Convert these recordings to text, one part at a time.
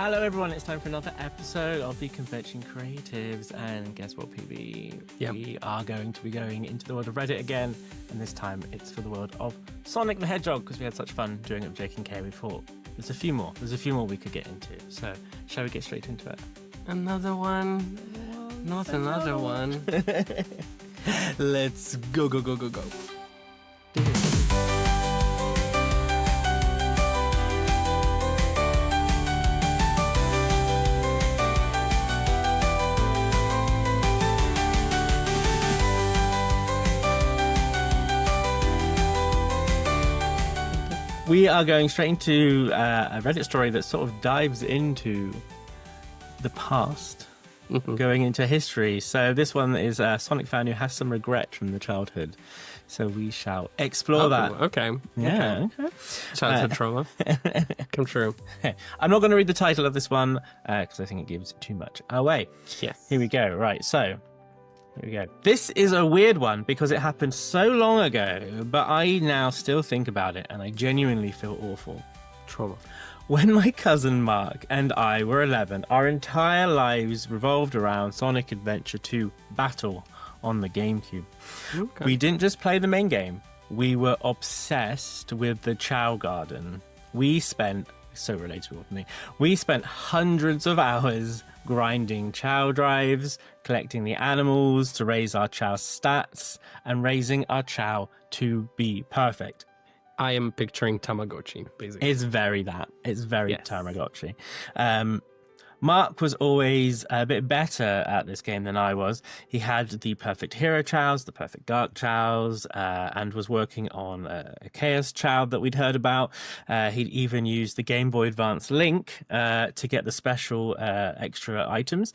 Hello everyone, it's time for another episode of the Convention Creatives, and guess what, PB? Yep. We are going to be going into the world of Reddit again, and this time it's for the world of Sonic the Hedgehog, because we had such fun doing it with Jake and Kay. We thought there's a few more we could get into, so shall we get straight into it? Another one. Not another one. Let's go. We are going straight into a Reddit story that sort of dives into the past, going into history. So this one is a Sonic fan who has some regret from the childhood. So we shall explore that. Okay. Yeah. Okay. Childhood trauma. Come true. I'm not going to read the title of this one because I think it gives too much away. Yes. Here we go. Right. So here we go. This is a weird one because it happened so long ago, but I now still think about it and I genuinely feel awful. Trauma. When my cousin Mark and I were 11, our entire lives revolved around Sonic Adventure 2 Battle on the GameCube. Okay. We didn't just play the main game, we were obsessed with the Chao Garden. So relatable to me, we spent hundreds of hours grinding Chao drives, collecting the animals to raise our Chao stats, and raising our Chao to be perfect. I am picturing Tamagotchi, basically. It's very Yes. Tamagotchi. Mark was always a bit better at this game than I was. He had the perfect hero chows, the perfect dark chows, and was working on a chaos chow that we'd heard about. He'd even used the Game Boy Advance Link to get the special extra items.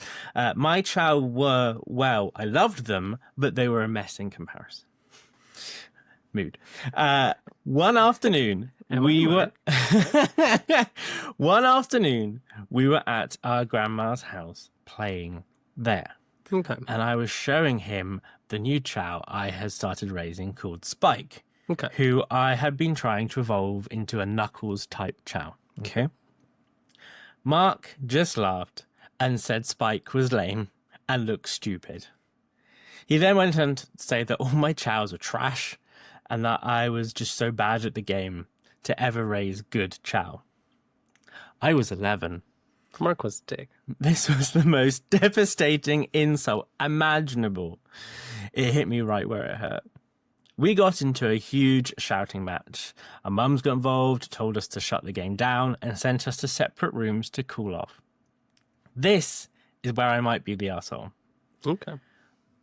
My chow were, well, I loved them, but they were a mess in comparison. Mood. One afternoon, we were at our grandma's house playing there. Okay. And I was showing him the new Chow I had started raising called Spike, Okay. who I had been trying to evolve into a Knuckles type Chow. Okay. Mark just laughed and said Spike was lame and looked stupid. He then went on to say that all my Chows were trash, and that I was just so bad at the game to ever raise good Chow. I was 11. Mark was a dick. This was the most devastating insult imaginable. It hit me right where it hurt. We got into a huge shouting match. Our mums got involved, told us to shut the game down, and sent us to separate rooms to cool off. This is where I might be the arsehole. Okay.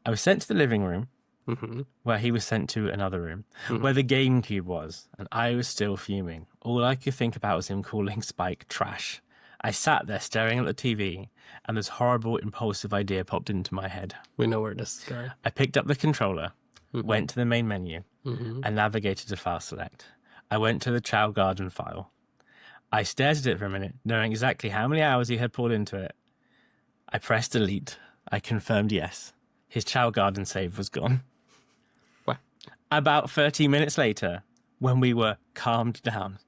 I was sent to the living room, Mm-hmm. where he was sent to another room, where the GameCube was, and I was still fuming. All I could think about was him calling Spike trash. I sat there staring at the TV, and this horrible, impulsive idea popped into my head. We know where this is going. I picked up the controller, went to the main menu, and navigated to File Select. I went to the Chao Garden file. I stared at it for a minute, knowing exactly how many hours he had poured into it. I pressed delete. I confirmed yes. His Chao Garden save was gone. About 30 minutes later, when we were calmed down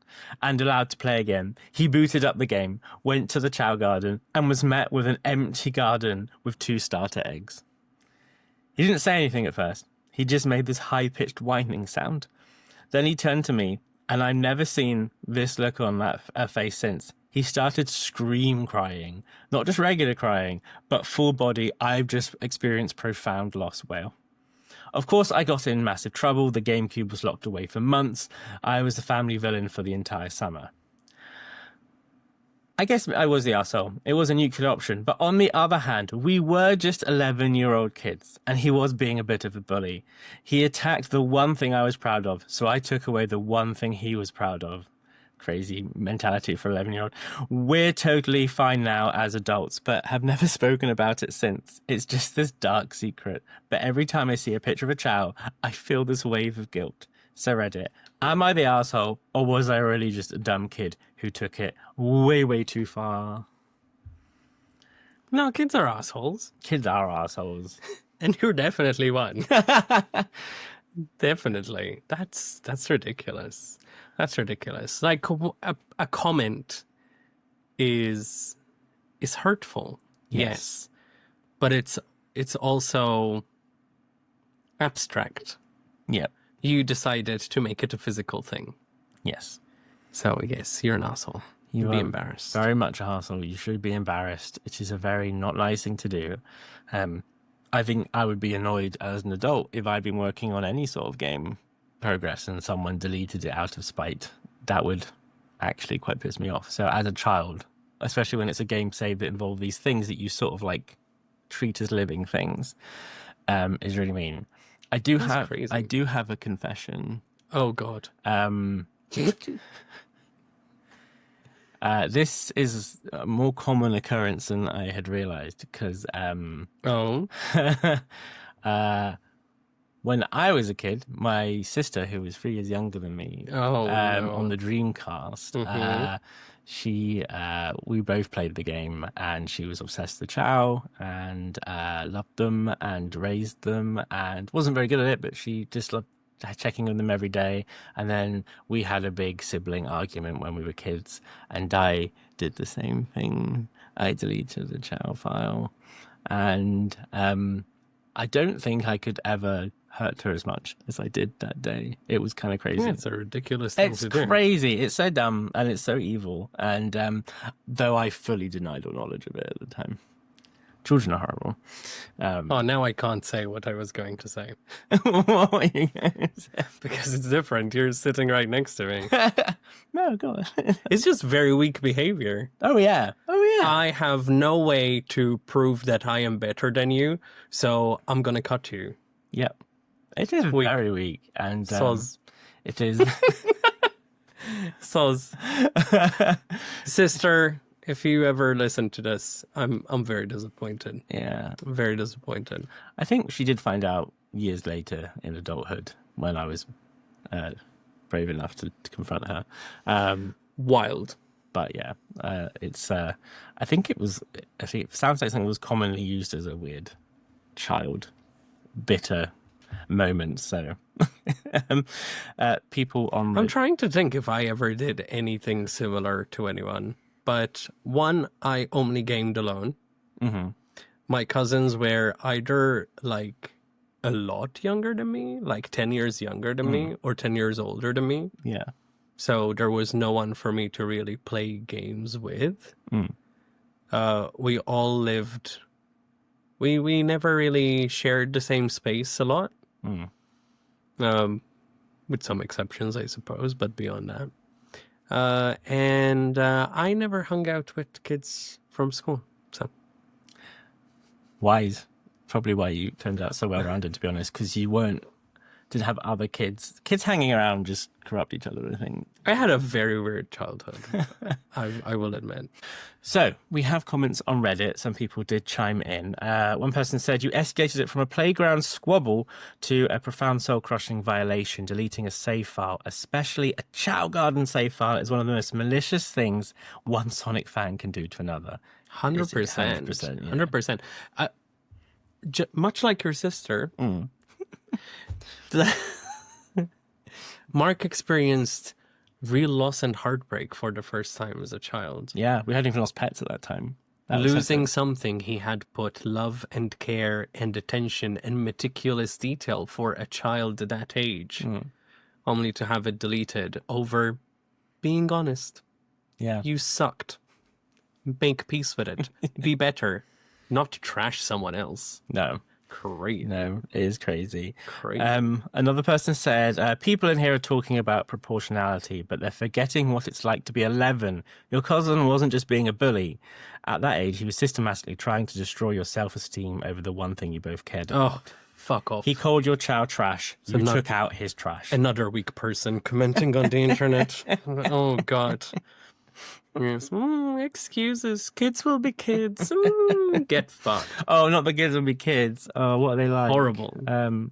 and allowed to play again, he booted up the game, went to the Chao Garden, and was met with an empty garden with 2 starter eggs. He didn't say anything at first. He just made this high-pitched whining sound. Then he turned to me, and I've never seen this look on that face since. He started scream crying, not just regular crying, but full body, I've just experienced profound loss wail. Of course, I got in massive trouble. The GameCube was locked away for months. I was the family villain for the entire summer. I guess I was the arsehole. It was a nuclear option. But on the other hand, we were just 11-year-old kids, and he was being a bit of a bully. He attacked the one thing I was proud of, so I took away the one thing he was proud of. Crazy mentality for 11-year-old. We're totally fine now as adults, but have never spoken about it since. It's just this dark secret. But every time I see a picture of a Chow, I feel this wave of guilt. So Reddit, am I the asshole, or was I really just a dumb kid who took it way, way too far? No, kids are assholes. Kids are assholes. And you're definitely one. Definitely. That's ridiculous. That's ridiculous. Like, a comment is is hurtful. Yes. But it's also abstract. Yep. You decided to make it a physical thing. Yes. So, yes, you're an asshole. You Be are embarrassed. very much a hassle. You should be embarrassed. It is a very not nice thing to do. I think I would be annoyed as an adult if I'd been working on any sort of game progress and someone deleted it out of spite. That would actually quite piss me off. So as a child, especially when it's a game save that involve these things that you sort of like treat as living things, is really mean. I do have a confession. Oh, God. This is a more common occurrence than I had realized because when I was a kid, my sister, who was 3 years younger than me, on the Dreamcast, we both played the game, and she was obsessed with Chao and loved them and raised them and wasn't very good at it, but she just loved checking on them every day. And then we had a big sibling argument when we were kids, and I did the same thing. I deleted the Chao file, and I don't think I could ever hurt her as much as I did that day. It was kind of crazy. Yeah, it's a ridiculous thing to do. It's crazy. It's so dumb and it's so evil. And though I fully denied all knowledge of it at the time. Children are horrible. Now I can't say what I was going to say. What were you going to say? Because it's different. You're sitting right next to me. No, go on. It's just very weak behavior. Oh, yeah. I have no way to prove that I am better than you, so I'm going to cut you. Yep. It is very weak. And Soz. it is... Soz. Sister, if you ever listen to this, I'm very disappointed. Yeah. I'm very disappointed. I think she did find out years later in adulthood when I was brave enough to confront her. Wild. But yeah, it's. I think it sounds like something that was commonly used as a weird child bitter moment. So people on. I'm trying to think if I ever did anything similar to anyone. But one, I only gamed alone. Mm-hmm. My cousins were either like a lot younger than me, like 10 years younger than me, or 10 years older than me. Yeah. So there was no one for me to really play games with. We all lived... We never really shared the same space a lot. With some exceptions, I suppose, but beyond that. And I never hung out with kids from school, so... Wise. Probably why you turned out so well-rounded, to be honest, because you didn't have other kids. Kids hanging around just corrupt each other, I think. I had a very weird childhood, I will admit. So, we have comments on Reddit. Some people did chime in. One person said, you escalated it from a playground squabble to a profound soul-crushing violation. Deleting a save file, especially a Chao Garden save file, is one of the most malicious things one Sonic fan can do to another. 100%. 100%. Much like your sister, Mark experienced real loss and heartbreak for the first time as a child. Yeah, we hadn't even lost pets at that time. Losing something he had put love and care and attention and meticulous detail for a child that age, only to have it deleted over being honest. Yeah. You sucked. Make peace with it. Be better. Not trash someone else. No. Crazy. No, it is crazy. Crazy. Another person said, people in here are talking about proportionality, but they're forgetting what it's like to be 11. Your cousin wasn't just being a bully. At that age, he was systematically trying to destroy your self-esteem over the one thing you both cared about. Oh, fuck off. He called your Chao trash. You took out his trash. Another weak person commenting on the internet. Oh, God. Yes. Excuses. Kids will be kids. Get fucked. Oh, not the kids will be kids. Oh, what are they like? Horrible.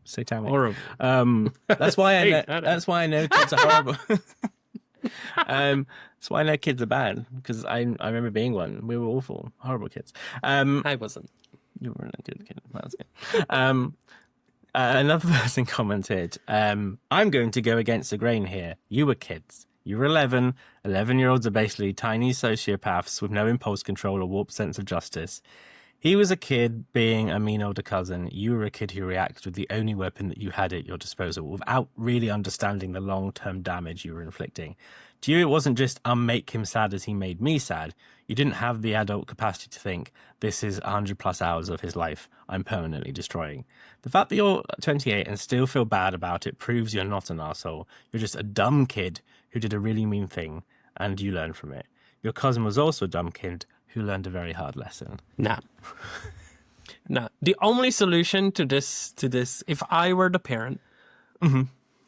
Satanic. Horrible. That's why I know kids are horrible. That's why I know kids are bad, because I remember being one. We were awful, horrible kids. I wasn't. You weren't a good kid. That's good. Another person commented, I'm going to go against the grain here. You were kids. You were 11. 11-year-olds are basically tiny sociopaths with no impulse control or warped sense of justice. He was a kid being a mean older cousin. You were a kid who reacted with the only weapon that you had at your disposal without really understanding the long-term damage you were inflicting. To you, it wasn't just, I'll make him sad as he made me sad. You didn't have the adult capacity to think, this is 100 plus hours of his life I'm permanently destroying. The fact that you're 28 and still feel bad about it proves you're not an arsehole. You're just a dumb kid who did a really mean thing, and you learned from it. Your cousin was also a dumb kid who learned a very hard lesson. Nah. Nah. The only solution to this, if I were the parent,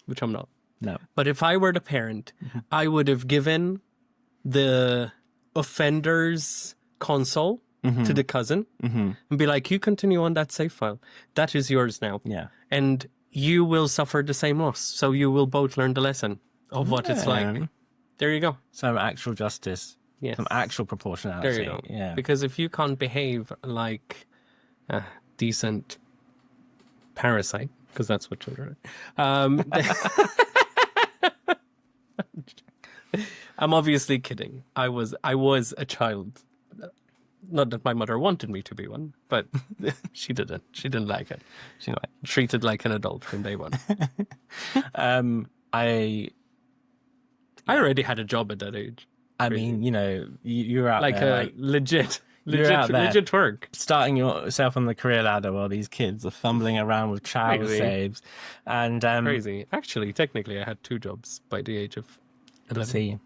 which I'm not, No. but if I were the parent, I would have given the offender's console to the cousin and be like, you continue on that save file. That is yours now. Yeah. And you will suffer the same loss. So you will both learn the lesson of what it's like. There you go. Some actual justice. Yes. Some actual proportionality. There you go. Yeah. Because if you can't behave like a decent parasite, because that's what children are. I'm obviously kidding. I was a child. Not that my mother wanted me to be one, but she didn't. She didn't like it. She treated like an adult from day one. I already had a job at that age. I mean, you know, you're out like there, a legit work. Starting yourself on the career ladder while these kids are fumbling around with child saves. And crazy. Actually, technically, I had 2 jobs by the age of 11. See,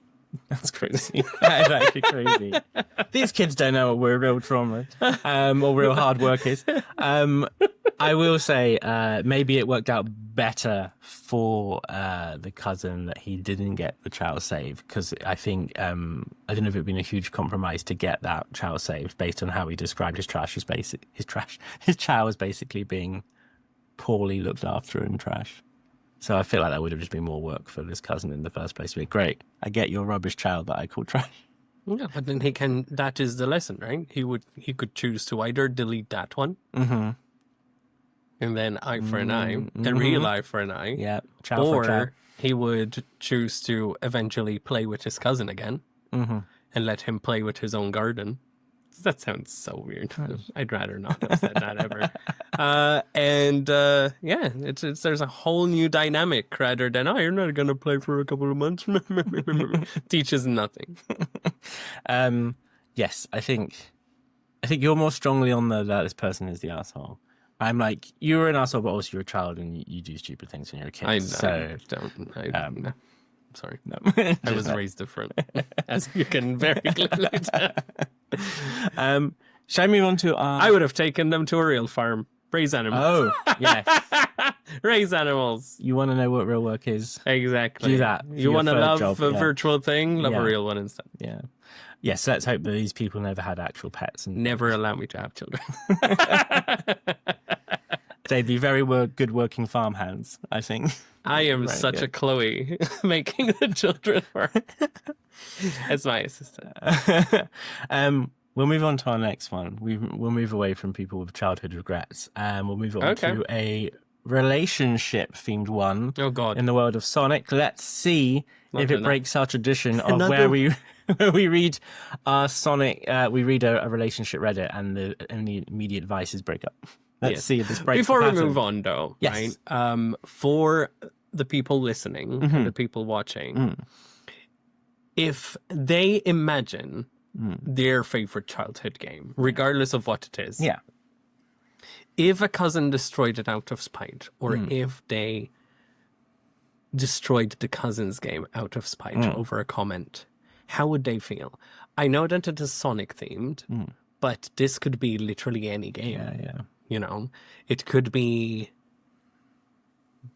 that's crazy. That is actually crazy. These kids don't know what real trauma or real hard work is. I will say maybe it worked out better for the cousin that he didn't get the child save, because I think I don't know if it'd been a huge compromise to get that child saved based on how he described his child was basically being poorly looked after and trash. So I feel like that would have just been more work for this cousin in the first place. But great, I get your rubbish child that I call trash. Yeah, but then that is the lesson, right? He could choose to either delete that one, and then eye for an eye, a real eye for an eye. Yeah, chow for chow. Or he would choose to eventually play with his cousin again, and let him play with his own garden. That sounds so weird. I'd rather not have said that ever. Yeah, there's a whole new dynamic rather than, you're not going to play for a couple of months. Teaches nothing. Yes, I think you're more strongly on that this person is the asshole. I'm like, you were an asshole, but also you're a child and you do stupid things when you're a kid. I no. Sorry. No. I was raised different, as you can very clearly tell. Shall I move on to our... I would have taken them to a real farm. Raise animals. Oh, yes. Raise animals. You want to know what real work is? Exactly. Do that. You want to love a virtual thing? Love a real one instead. Yeah. Yes, let's hope that these people never had actual pets. And never allow me to have children. They'd be very good working farm hands, I think. I am such a Chloe making the children work. As my assistant. We'll move on to our next one. We'll move away from people with childhood regrets. We'll move on to a relationship-themed one. Oh, God. In the world of Sonic. Let's see if it breaks our tradition of where we read our Sonic, we read a relationship Reddit and the immediate vices break up. Let's see if this breaks Before the we move on, though, right? For the people listening and the people watching, if they imagine their favorite childhood game, regardless of what it is, if a cousin destroyed it out of spite, or if they destroyed the cousin's game out of spite over a comment, how would they feel? I know that it is Sonic themed, but this could be literally any game. Yeah. You know, it could be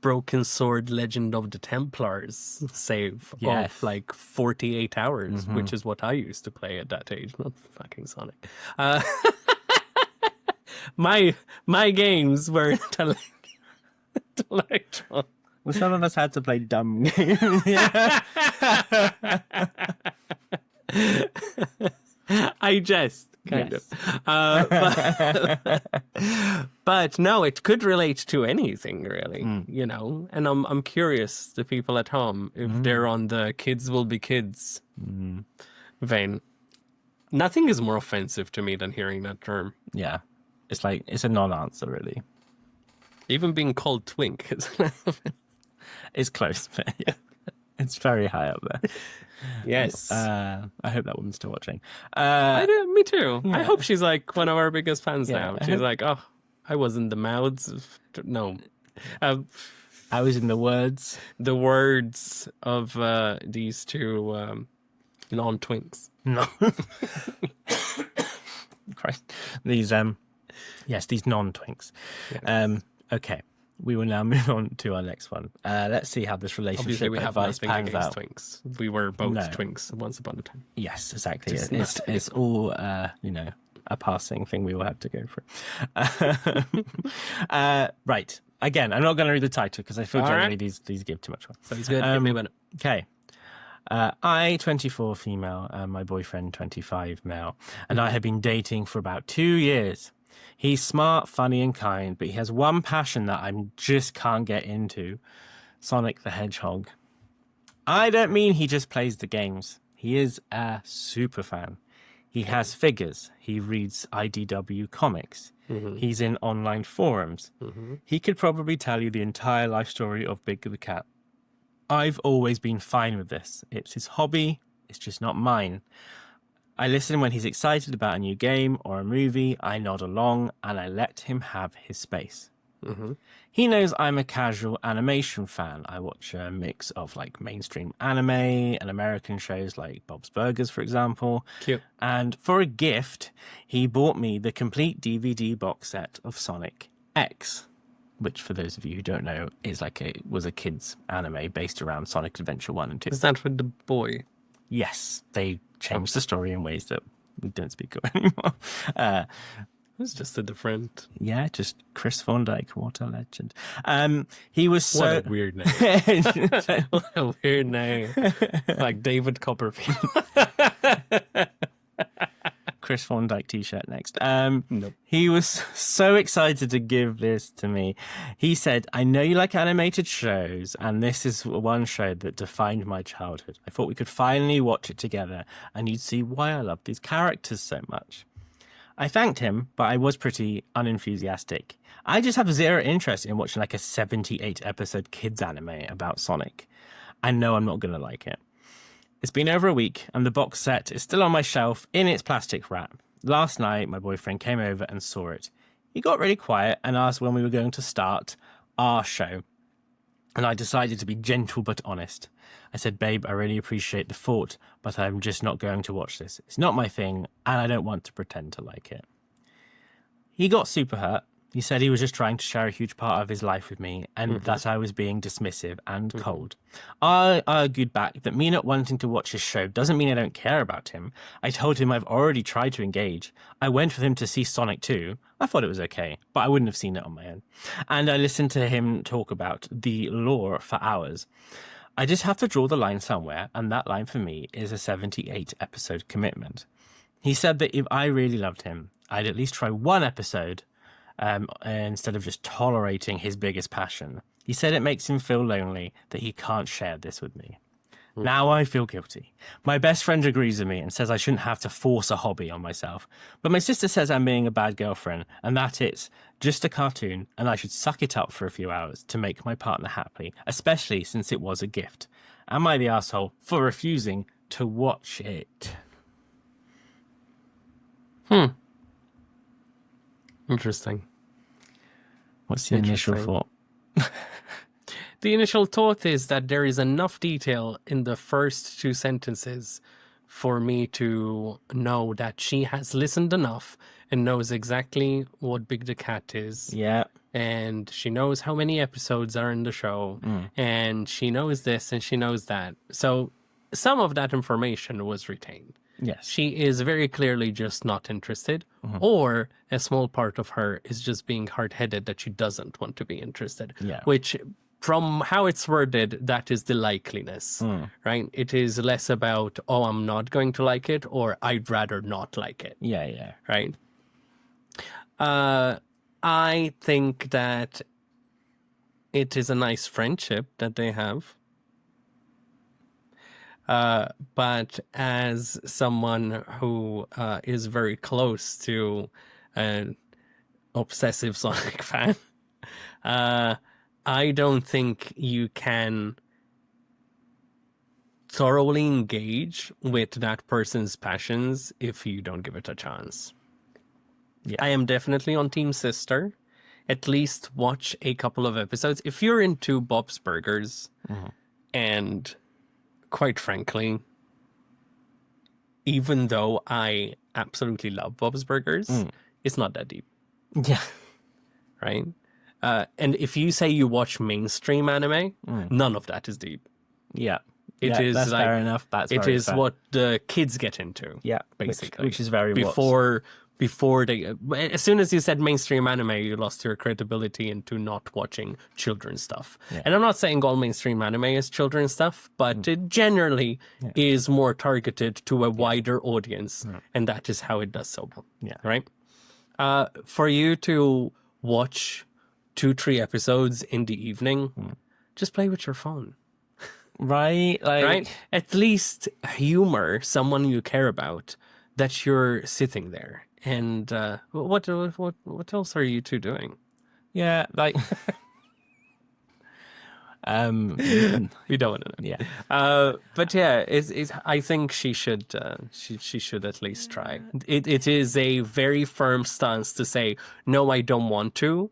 Broken Sword Legend of the Templars save of like 48 hours, which is what I used to play at that age, not fucking Sonic. My games were intellectual. Well, some of us had to play dumb games. I jest. Kind of. But no, it could relate to anything really, you know. And I'm curious, the people at home, if they're on the kids will be kids vein. Nothing is more offensive to me than hearing that term. Yeah. It's like, it's a non-answer, really. Even being called twink is It's close, but yeah. It's very high up there. yes. I hope that woman's still watching. Me too. yeah. I hope she's like one of our biggest fans Yeah, now. I She's hope- like, oh, I was in the mouths of... No. I was in the words. The words of these two non-twinks. No. Christ. These, yes, these non-twinks. Yes. Okay. We will now move on to our next one. Let's see how this Obviously, relationship we have advice nothing pans against out. twinks. We were both No. twinks once upon a time. Yes, exactly. Just It's all, a passing thing we will have to go through. Right. Again, I'm not going to read the title because I feel All generally right. these give too much fun. So it's good. Hit me with it. Okay. I, 24 female, and my boyfriend, 25 male, and I have been dating for about 2 years. He's smart, funny, and kind, but he has one passion that I just can't get into: Sonic the Hedgehog. I don't mean he just plays the games. He is a super fan. He has figures. He reads IDW comics. He's in online forums. He could probably tell you the entire life story of Big the Cat. I've always been fine with this. It's his hobby. It's just not mine. I listen when he's excited about a new game or a movie. I nod along and I let him have his space. He knows I'm a casual animation fan. I watch a mix of like mainstream anime and American shows like Bob's Burgers, for example. Cute. And for a gift, he bought me the complete DVD box set of Sonic X, which, for those of you who don't know, was a kids anime based around Sonic Adventure 1 and 2. Is that with the boy? Yes, they changed the story in ways that we don't speak of anymore. It's just a different... Yeah, just Chris Von Dyke, what a legend. He was so... What a weird name. What a weird name. Like David Copperfield. Chris Von Dyke t-shirt next. Nope. He was so excited to give this to me. He said, I know you like animated shows, and this is one show that defined my childhood. I thought we could finally watch it together, and you'd see why I love these characters so much. I thanked him, but I was pretty unenthusiastic. I just have zero interest in watching like a 78 episode kids anime about Sonic. I know I'm not going to like it. It's been over a week and the box set is still on my shelf in its plastic wrap. Last night, my boyfriend came over and saw it. He got really quiet and asked when we were going to start our show. And I decided to be gentle but honest. I said, babe, I really appreciate the thought, but I'm just not going to watch this. It's not my thing, and I don't want to pretend to like it. He got super hurt. He said he was just trying to share a huge part of his life with me, and that I was being dismissive and cold. I argued back that me not wanting to watch his show doesn't mean I don't care about him. I told him I've already tried to engage. I went with him to see Sonic 2. I thought it was okay, but I wouldn't have seen it on my own. And I listened to him talk about the lore for hours. I just have to draw the line somewhere, and that line for me is a 78 episode commitment. He said that if I really loved him, I'd at least try one episode instead of just tolerating his biggest passion. He said it makes him feel lonely that he can't share this with me. Now I feel guilty. My best friend agrees with me and says I shouldn't have to force a hobby on myself. But my sister says I'm being a bad girlfriend and that it's just a cartoon and I should suck it up for a few hours to make my partner happy, especially since it was a gift. Am I the asshole for refusing to watch it? Interesting. What's the initial thought? The initial thought is that there is enough detail in the first two sentences for me to know that she has listened enough and knows exactly what Big the Cat is. Yeah. And she knows how many episodes are in the show. And she knows this and she knows that. So some of that information was retained. Yes. She is very clearly just not interested, or a small part of her is just being hard-headed that she doesn't want to be interested. Yeah. Which, from how it's worded, that is the likeliness, right? It is less about, oh, I'm not going to like it, or I'd rather not like it, Yeah, yeah. right? I think that it is a nice friendship that they have. But as someone who is very close to an obsessive Sonic fan, I don't think you can thoroughly engage with that person's passions if you don't give it a chance. Yeah. I am definitely on Team Sister. At least watch a couple of episodes. If you're into Bob's Burgers, and quite frankly, even though I absolutely love Bob's Burgers, it's not that deep. Yeah. Right? And if you say you watch mainstream anime, none of that is deep. Yeah. It is that's like, fair enough. That's it very is fair. what the kids get into. Yeah, basically, which is very before they. As soon as you said mainstream anime, you lost your credibility into not watching children's stuff. Yeah. And I'm not saying all mainstream anime is children's stuff, but it generally is more targeted to a wider audience, and that is how it does so well. Yeah. Right. For you to watch 2-3 episodes in the evening, just play with your phone. Right, like Right? At least humor someone you care about that you're sitting there. And what else are you two doing? yeah, like You don't want to know. yeah. But yeah, I think she should she should at least try. It is a very firm stance to say no, I don't want to.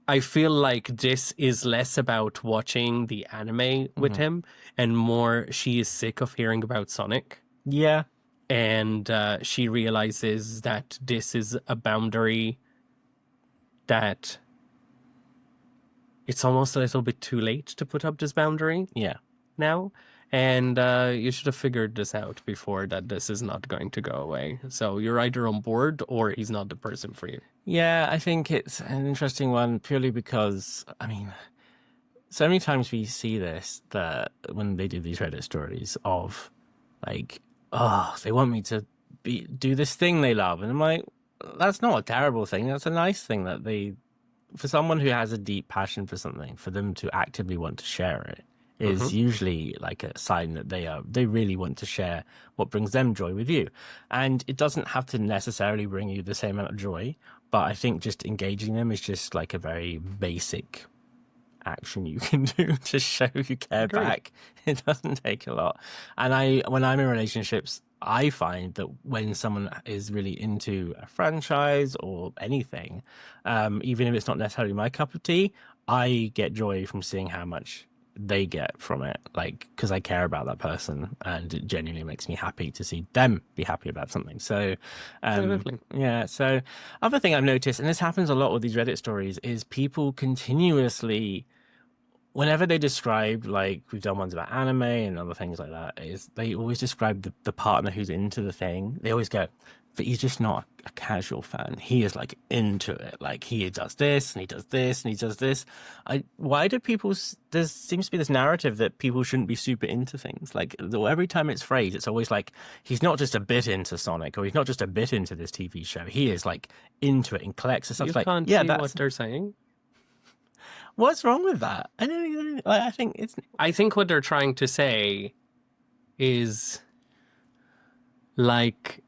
I feel like this is less about watching the anime with him and more she is sick of hearing about Sonic. Yeah. And she realizes that this is a boundary that it's almost a little bit too late to put up this boundary Yeah. now. And you should have figured this out before that this is not going to go away. So you're either on board or he's not the person for you. Yeah, I think it's an interesting one purely because, I mean, so many times we see this, that when they do these Reddit stories of like, oh, they want me to do this thing they love. And I'm like, that's not a terrible thing. That's a nice thing that for someone who has a deep passion for something, for them to actively want to share it is usually like a sign that they really want to share what brings them joy with you. And it doesn't have to necessarily bring you the same amount of joy, but I think just engaging them is just like a very basic action you can do to show you care back. It doesn't take a lot. And when I'm in relationships, I find that when someone is really into a franchise or anything, even if it's not necessarily my cup of tea, I get joy from seeing how much they get from it, like, because I care about that person, and it genuinely makes me happy to see them be happy about something. So yeah, so other thing I've noticed, and this happens a lot with these Reddit stories, is people continuously, whenever they describe, like we've done ones about anime and other things like that, is they always describe the partner who's into the thing. They always go, but he's just not a casual fan. He is like into it. Like he does this and he does this and he does this. Why do people? There seems to be this narrative that people shouldn't be super into things. Like every time it's phrased, it's always like he's not just a bit into Sonic, or he's not just a bit into this TV show. He is like into it and collects and stuff. You like, can't yeah, see that's what they're saying. What's wrong with that? I think what they're trying to say is, like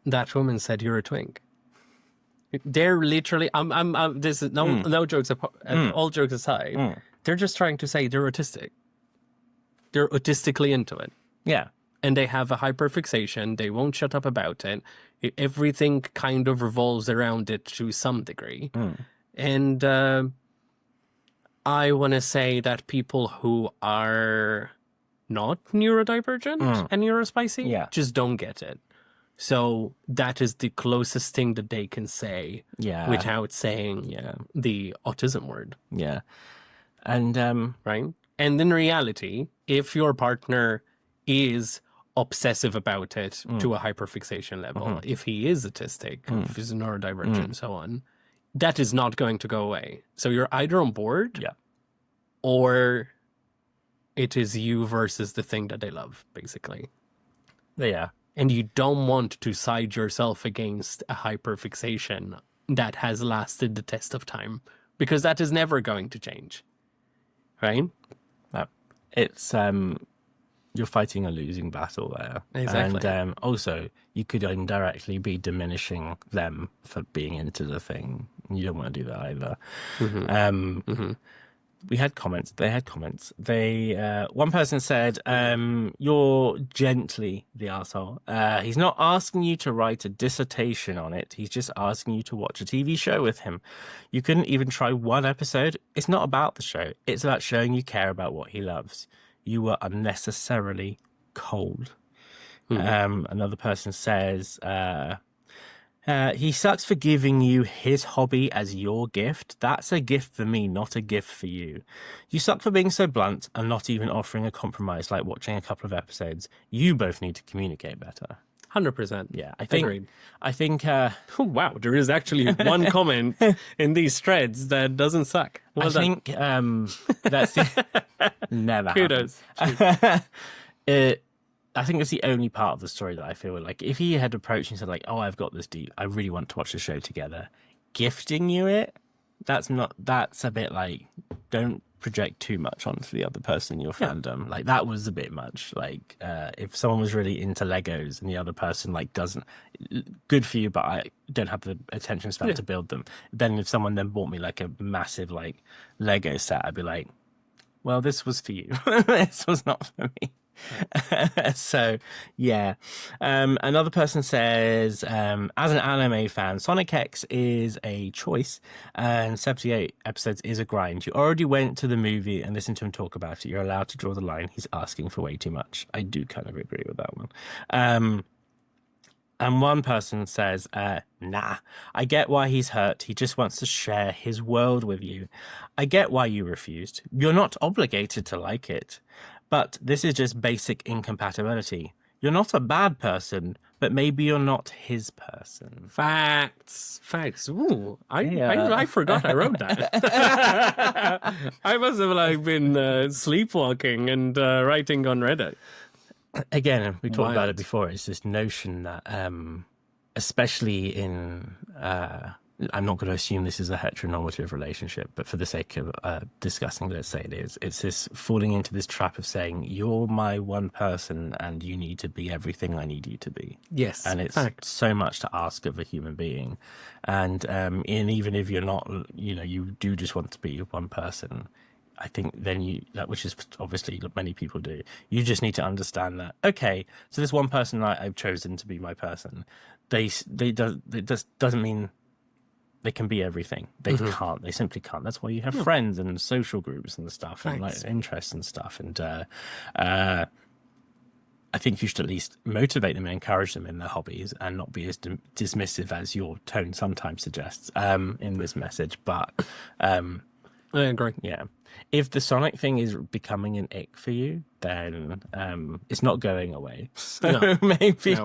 that woman said, you're a twink. They're literally, this is no jokes, all jokes aside, they're just trying to say they're autistic. They're autistically into it. Yeah. And they have a hyperfixation. They won't shut up about it. Everything kind of revolves around it to some degree. And I want to say that people who are not neurodivergent and neurospicy just don't get it. So that is the closest thing that they can say without saying the autism word. Yeah. And right. And in reality, if your partner is obsessive about it to a hyperfixation level, if he is autistic, if he's neurodivergent and so on, that is not going to go away. So you're either on board or it is you versus the thing that they love, basically. Yeah. And you don't want to side yourself against a hyperfixation that has lasted the test of time, because that is never going to change. Right? It's you're fighting a losing battle there. Exactly. And also, you could indirectly be diminishing them for being into the thing. You don't want to do that either. We had comments. They had comments. One person said, "You're gently the arsehole. He's not asking you to write a dissertation on it. He's just asking you to watch a TV show with him. You couldn't even try one episode. It's not about the show. It's about showing you care about what he loves. You were unnecessarily cold." Another person says, he sucks for giving you his hobby as your gift. That's a gift for me, not a gift for you. You suck for being so blunt and not even offering a compromise like watching a couple of episodes. You both need to communicate better. 100%. Yeah, Agreed. I think Oh, wow, there is actually one comment in these threads that doesn't suck. Well done. think that's never Kudos. I think it's the only part of the story that I feel like if he had approached and said like, "Oh, I've got this deep. I really want to watch the show together," gifting you it, that's a bit like, don't project too much onto the other person in your fandom. Like that was a bit much. Like if someone was really into Legos and the other person like doesn't, good for you, but I don't have the attention span to build them. Then if someone then bought me like a massive like Lego set, I'd be like, well, this was for you. This was not for me. So yeah, another person says, as an anime fan, Sonic X is a choice and 78 episodes is a grind. You already went to the movie and listened to him talk about it. You're allowed to draw the line. He's asking for way too much. I do kind of agree with that one. And one person says, nah, I get why he's hurt. He just wants to share his world with you. I get why you refused. You're not obligated to like it. But this is just basic incompatibility. You're not a bad person, but maybe you're not his person. Facts. Ooh, I forgot I wrote that. I must have like been sleepwalking and writing on Reddit. Again, we talked about it before. It's this notion that, especially in, I'm not going to assume this is a heteronormative relationship, but for the sake of discussing, let's say it is. It's this falling into this trap of saying, you're my one person and you need to be everything I need you to be. Yes. And it's so much to ask of a human being. And even if you're not, you do just want to be one person, I think then which is obviously many people do, you just need to understand that, okay, so this one person I've chosen to be my person, it doesn't mean they can be everything. They can't. They simply can't. That's why you have friends and social groups and stuff and like interests and stuff. And I think you should at least motivate them and encourage them in their hobbies and not be as dismissive as your tone sometimes suggests in this message. But I agree. Yeah. If the Sonic thing is becoming an ick for you, then it's not going away. So maybe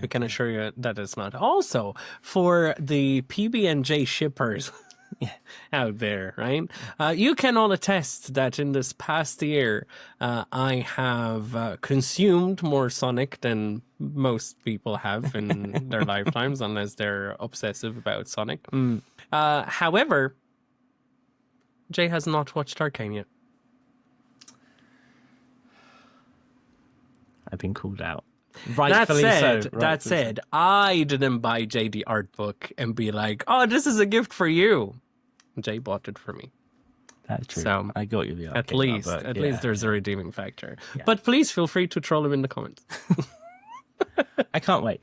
we can assure you that it's not. Also, for the PB&J shippers out there, right? You can all attest that in this past year, I have consumed more Sonic than most people have in their lifetimes, unless they're obsessive about Sonic. However, Jay has not watched Arcane yet. I've been called out. Rightfully so. That said, I didn't buy Jay the art book and be like, oh, this is a gift for you. Jay bought it for me. That's true. So I got you the at least there's a redeeming factor. Yeah. But please feel free to troll him in the comments. I can't wait.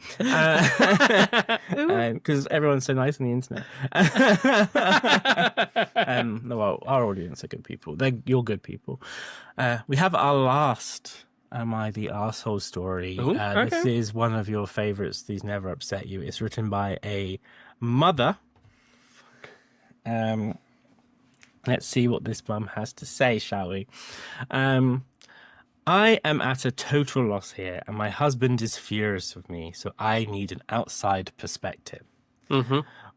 Because everyone's so nice on the internet. Well, our audience are good people. You're good people. We have our last Am I the Arsehole story. Okay. This is one of your favorites. These never upset you. It's written by a mother. Let's see what this mum has to say, shall we? I am at a total loss here, and my husband is furious with me, so I need an outside perspective.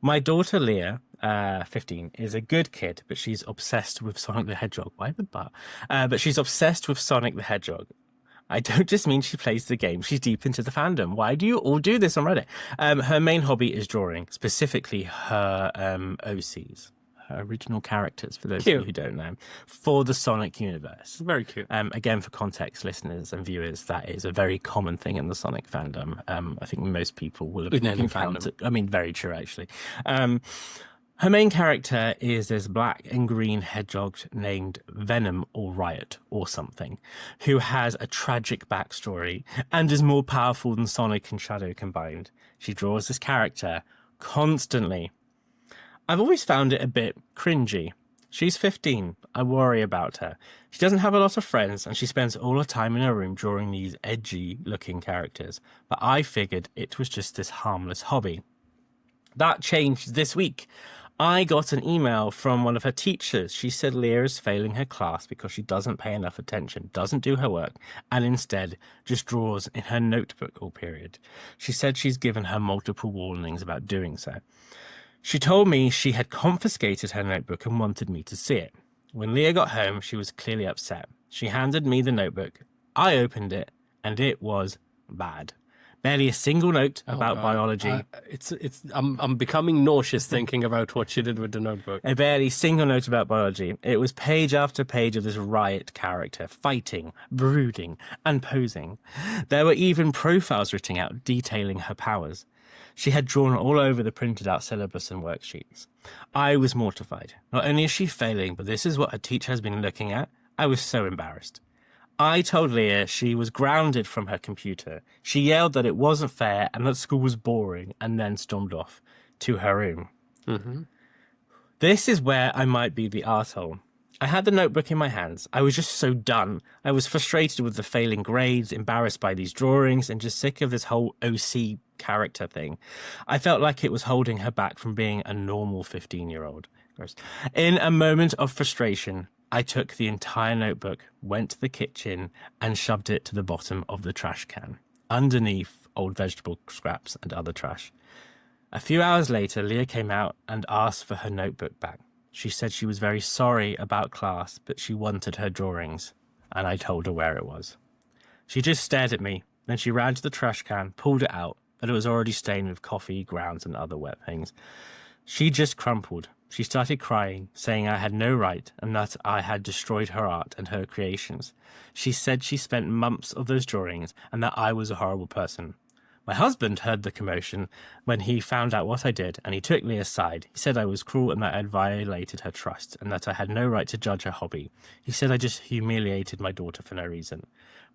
My daughter, Leah, 15, is a good kid, but she's obsessed with Sonic the Hedgehog. Why the but? But she's obsessed with Sonic the Hedgehog. I don't just mean she plays the game. She's deep into the fandom. Why do you all do this on Reddit? Her main hobby is drawing, specifically her OCs, her original characters, for those of you who don't know, for the Sonic universe. Very cute. Again, for context, listeners and viewers, that is a very common thing in the Sonic fandom. I think most people will have encountered. I mean, very true, actually. Her main character is this black and green hedgehog named Venom or Riot or something, who has a tragic backstory and is more powerful than Sonic and Shadow combined. She draws this character constantly. I've always found it a bit cringy. She's 15. I worry about her. She doesn't have a lot of friends, and she spends all her time in her room drawing these edgy-looking characters. But I figured it was just this harmless hobby. That changed this week. I got an email from one of her teachers. She said Leah is failing her class because she doesn't pay enough attention, doesn't do her work, and instead just draws in her notebook all period. She said she's given her multiple warnings about doing so. She told me she had confiscated her notebook and wanted me to see it. When Leah got home, she was clearly upset. She handed me the notebook. I opened it, and it was bad. Barely a single note about biology. I'm becoming nauseous thinking about what she did with the notebook. A barely single note about biology. It was page after page of this Riot character, fighting, brooding, and posing. There were even profiles written out detailing her powers. She had drawn all over the printed out syllabus and worksheets. I was mortified. Not only is she failing, but this is what her teacher has been looking at. I was so embarrassed. I told Leah she was grounded from her computer. She yelled that it wasn't fair and that school was boring, and then stormed off to her room. Mm-hmm. This is where I might be the arsehole. I had the notebook in my hands. I was just so done. I was frustrated with the failing grades, embarrassed by these drawings, and just sick of this whole OC character thing. I felt like it was holding her back from being a normal 15-year-old. In a moment of frustration, I took the entire notebook, went to the kitchen, and shoved it to the bottom of the trash can, underneath old vegetable scraps and other trash. A few hours later, Leah came out and asked for her notebook back. She said she was very sorry about class, but she wanted her drawings, and I told her where it was. She just stared at me, then she ran to the trash can, pulled it out, but it was already stained with coffee, grounds, and other wet things. She just crumpled. She started crying, saying I had no right and that I had destroyed her art and her creations. She said she spent months of those drawings and that I was a horrible person. My husband heard the commotion when he found out what I did, and he took Leah's side. He said I was cruel and that I had violated her trust and that I had no right to judge her hobby. He said I just humiliated my daughter for no reason.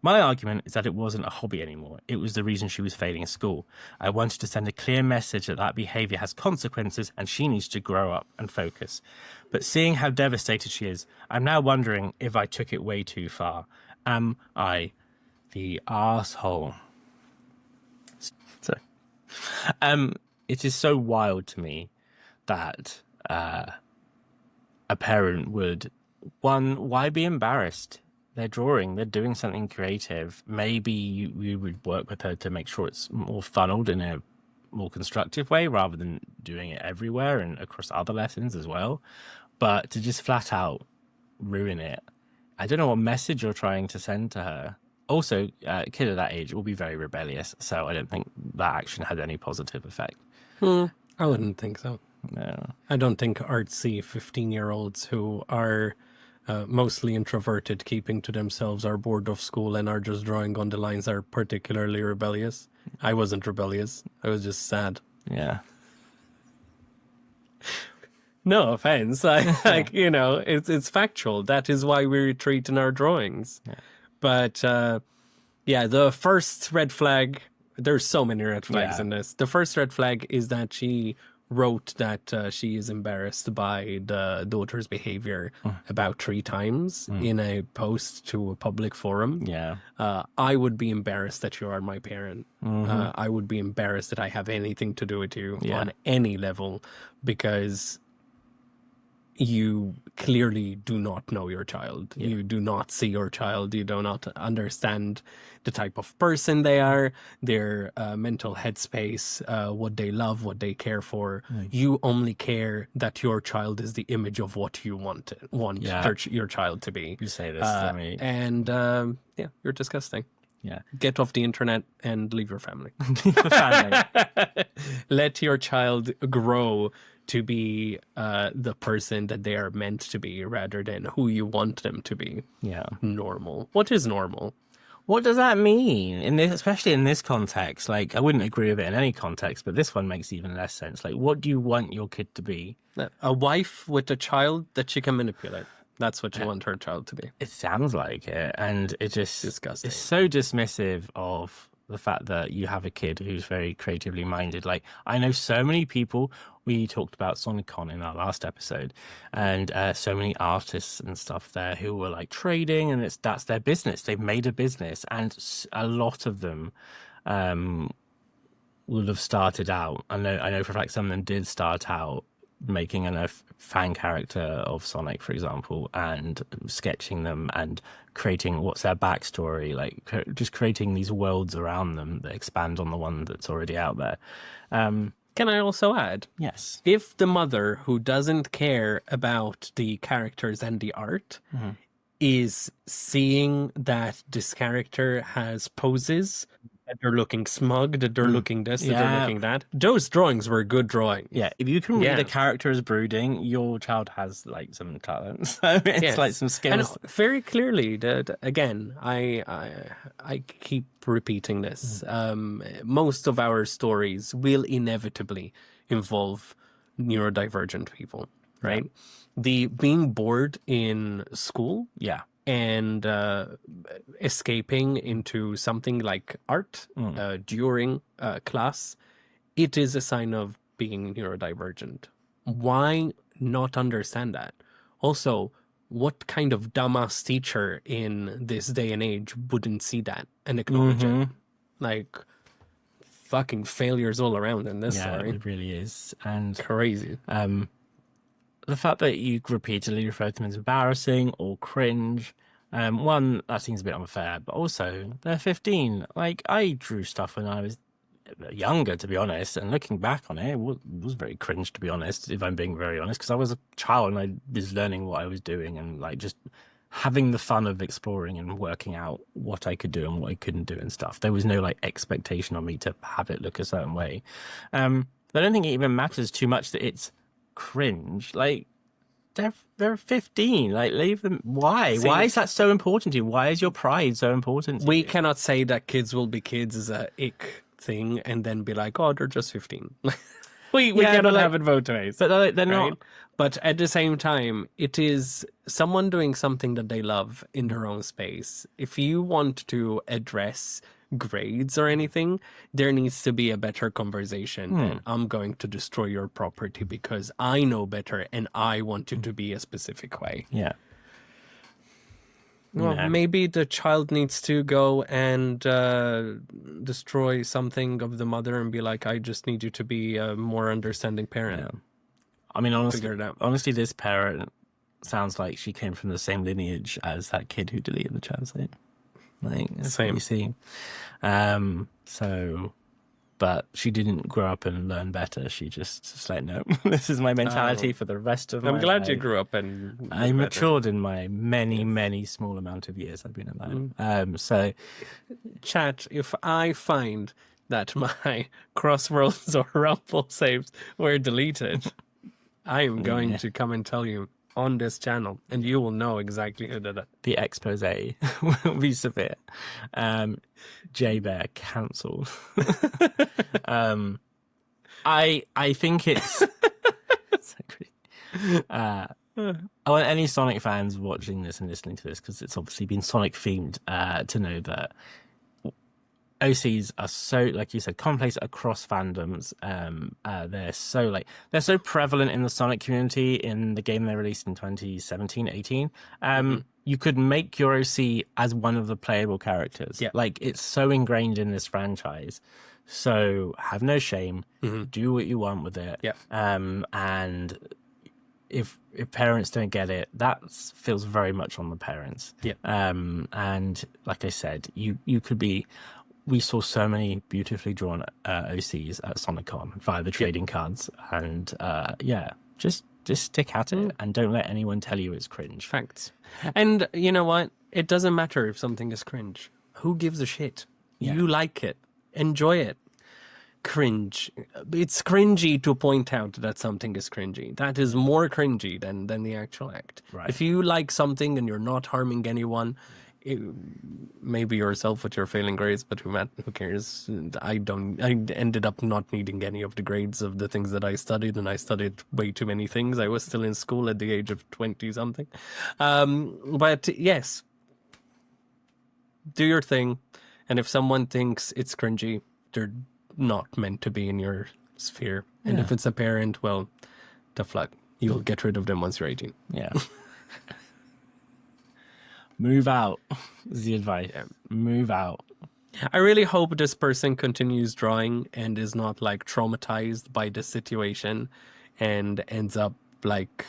My argument is that it wasn't a hobby anymore. It was the reason she was failing at school. I wanted to send a clear message that behaviour has consequences and she needs to grow up and focus. But seeing how devastated she is, I'm now wondering if I took it way too far. Am I the arsehole? So, it is so wild to me that a parent would, why be embarrassed? They're drawing, they're doing something creative. Maybe you would work with her to make sure it's more funneled in a more constructive way rather than doing it everywhere and across other lessons as well. But to just flat out ruin it, I don't know what message you're trying to send to her. Also, a kid at that age will be very rebellious, so I don't think that action had any positive effect. I wouldn't think so. No. I don't think artsy 15-year-olds who are mostly introverted, keeping to themselves, are bored of school and are just drawing on the lines are particularly rebellious. I wasn't rebellious. I was just sad. Yeah. No offense. It's factual. That is why we retreat in our drawings. Yeah. But, the first red flag, there's so many red flags in this. The first red flag is that she wrote that she is embarrassed by the daughter's behavior about 3 times in a post to a public forum. Yeah. I would be embarrassed that you are my parent. I would be embarrassed that I have anything to do with you on any level, because you clearly do not know your child. Yeah. You do not see your child. You do not understand the type of person they are, their mental headspace, what they love, what they care for. You only care that your child is the image of what you want your child to be. You say this to me. And you're disgusting. Yeah. Get off the internet and leave your family. Family. Let your child grow to be the person that they are meant to be rather than who you want them to be. Yeah. Normal. What is normal? What does that mean in this, especially in this context? Like, I wouldn't agree with it in any context, but this one makes even less sense. Like, what do you want your kid to be? A wife with a child that she can manipulate. That's what you want her child to be. It sounds like it, and it just Disgusting. is so dismissive of the fact that you have a kid who's very creatively minded. Like, I know so many people. We talked about SonicCon in our last episode, and so many artists and stuff there who were like trading, and that's their business. They've made a business, and a lot of them would have started out. I know for a fact some of them did start out making a fan character of Sonic, for example, and sketching them and creating what's their backstory, like just creating these worlds around them that expand on the one that's already out there. Can I also add? Yes. If the mother who doesn't care about the characters and the art is seeing that this character has poses, that they're looking smug, that they're looking this, that they're looking that, those drawings were good drawings. Yeah, if you can read a character as brooding, your child has like some talent. So it's like some skills. And very clearly, that again, I keep repeating this. Most of our stories will inevitably involve neurodivergent people, right? Yeah. The being bored in school, and escaping into something like art during class, it is a sign of being neurodivergent. Why not understand that? Also, what kind of dumbass teacher in this day and age wouldn't see that and acknowledge it? Like, fucking failures all around in this story. It really is. And crazy. The fact that you repeatedly refer to them as embarrassing or cringe, one, that seems a bit unfair, but also they're 15. Like, I drew stuff when I was younger, to be honest, and looking back on it, it was very cringe, to be honest, if I'm being very honest, because I was a child and I was learning what I was doing and like just having the fun of exploring and working out what I could do and what I couldn't do and stuff. There was no like expectation on me to have it look a certain way. I don't think it even matters too much that it's cringe. Like, they're 15. Like, leave them. Why? Why is that so important to you? Why is your pride so important to you? We cannot say that kids will be kids as a ick thing and then be like, oh, they're just 15. we cannot have it both ways. But they're not. But at the same time, it is someone doing something that they love in their own space. If you want to address grades or anything, there needs to be a better conversation than I'm going to destroy your property because I know better and I want you to be a specific way. Yeah. Well, maybe the child needs to go and destroy something of the mother and be like, I just need you to be a more understanding parent. Yeah. I mean, honestly, this parent sounds like she came from the same lineage as that kid who deleted the child site. Like, same. You see. But she didn't grow up and learn better. She just like, no, this is my mentality for the rest of my life. I'm glad you grew up and I matured in my many small amount of years I've been alive. So, chat, if I find that my Crossworlds or Rumble saves were deleted, I am going to come and tell you on this channel, and you will know exactly who did it. The expose will be severe. J-Bear cancelled. I think it's so crazy. I want any Sonic fans watching this and listening to this, because it's obviously been Sonic themed, to know that OCs are so, like you said, commonplace across fandoms. They're so prevalent in the Sonic community. In the game they released in 2017, 18, you could make your OC as one of the playable characters. Yeah. Like, it's so ingrained in this franchise. So have no shame. Do what you want with it. Yeah. And if parents don't get it, that feels very much on the parents. Yeah. And like I said, you could be. We saw so many beautifully drawn OCs at SonicCon via the trading cards, and just stick at it and don't let anyone tell you it's cringe. Facts. And you know what? It doesn't matter if something is cringe. Who gives a shit? Yeah. You like it. Enjoy it. Cringe. It's cringy to point out that something is cringy. That is more cringy than the actual act. Right. If you like something and you're not harming anyone, maybe yourself with your failing grades, but who cares? I ended up not needing any of the grades of the things that I studied, and I studied way too many things. I was still in school at the age of 20 something. But yes, do your thing. And if someone thinks it's cringy, they're not meant to be in your sphere. And if it's a parent, well, tough luck. You'll get rid of them once you're 18. Yeah. Move out is the advice. Move out. I really hope this person continues drawing and is not like traumatized by the situation and ends up like,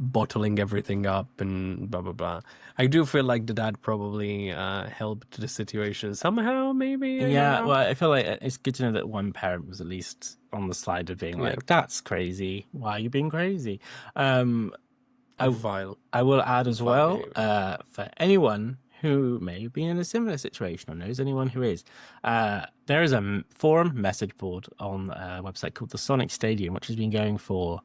bottling everything up and blah, blah, blah. I do feel like the dad probably helped the situation somehow, maybe. Yeah, well, I feel like it's good to know that one parent was at least on the side of being like, that's crazy. Why are you being crazy? I will add as well, for anyone who may be in a similar situation or knows anyone who is, there is a forum message board on a website called the Sonic Stadium, which has been going for,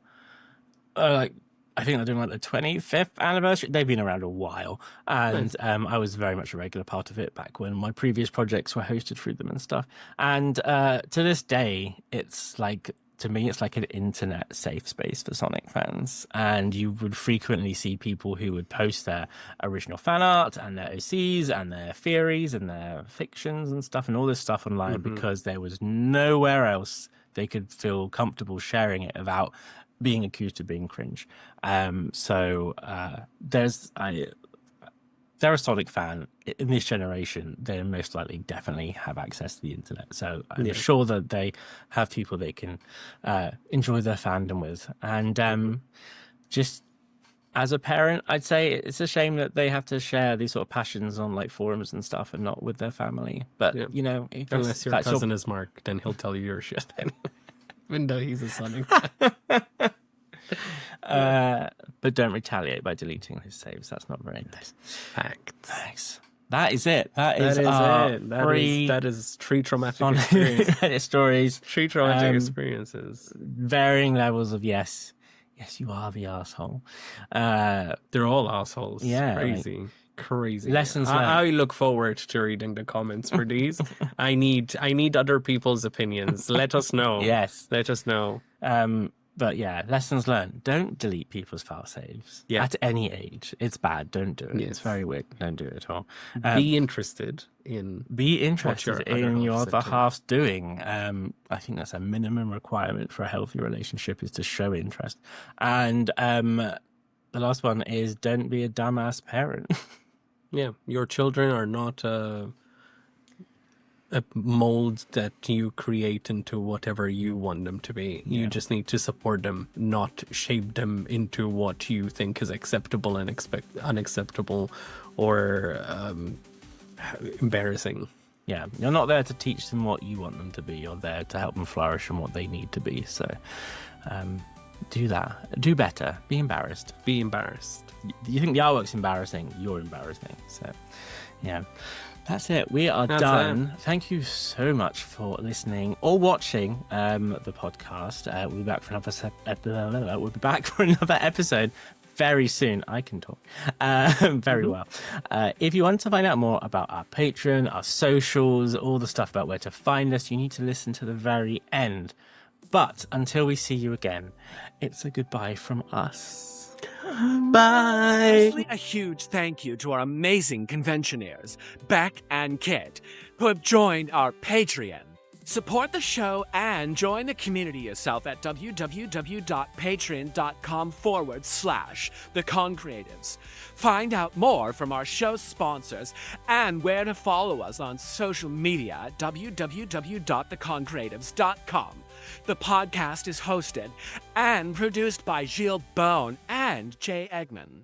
I think they're doing like the 25th anniversary. They've been around a while. And I was very much a regular part of it back when my previous projects were hosted through them and stuff. And to this day, it's like, to me, it's like an internet safe space for Sonic fans. And you would frequently see people who would post their original fan art and their OCs and their theories and their fictions and stuff and all this stuff online because there was nowhere else they could feel comfortable sharing it without being accused of being cringe. They're a Sonic fan in this generation. They most likely definitely have access to the internet. So I'm sure that they have people they can enjoy their fandom with. And just as a parent, I'd say it's a shame that they have to share these sort of passions on like forums and stuff and not with their family. But, unless your cousin is Mark, then he'll tell you your shit. Even though he's a Sonic fan. But don't retaliate by deleting his saves. That's not very nice. Thanks. That is it. That is it. That is 3 traumatic experiences. Stories. 3 traumatic experiences. Varying levels of yes. Yes, you are the asshole. They're all assholes. Yeah. Crazy. Lessons learned. I look forward to reading the comments for these. I need other people's opinions. Let us know. Yes. Let us know. But yeah, lessons learned. Don't delete people's file saves at any age. It's bad. Don't do it. Yes. It's very weird. Don't do it at all. Be interested in what your other half's doing. I think that's a minimum requirement for a healthy relationship is to show interest. And the last one is don't be a dumbass parent. Yeah, your children are not a mold that you create into whatever you want them to be. You just need to support them, not shape them into what you think is acceptable and unacceptable or embarrassing. Yeah, you're not there to teach them what you want them to be. You're there to help them flourish in what they need to be. So do that. Do better. Be embarrassed. Be embarrassed. You think the artwork's embarrassing? You're embarrassing. So, yeah. That's it. We are done. Thank you so much for listening or watching the podcast. We'll be back for another episode very soon. I can talk very well. If you want to find out more about our Patreon, our socials, all the stuff about where to find us, you need to listen to the very end. But until we see you again, it's a goodbye from us. Bye. A huge thank you to our amazing conventioneers, Beck and Kit, who have joined our Patreon. Support the show and join the community yourself at www.patreon.com/theconcreatives. Find out more from our show sponsors and where to follow us on social media at www.theconcreatives.com. The podcast is hosted and produced by Gilles Bone and Jay Eggman.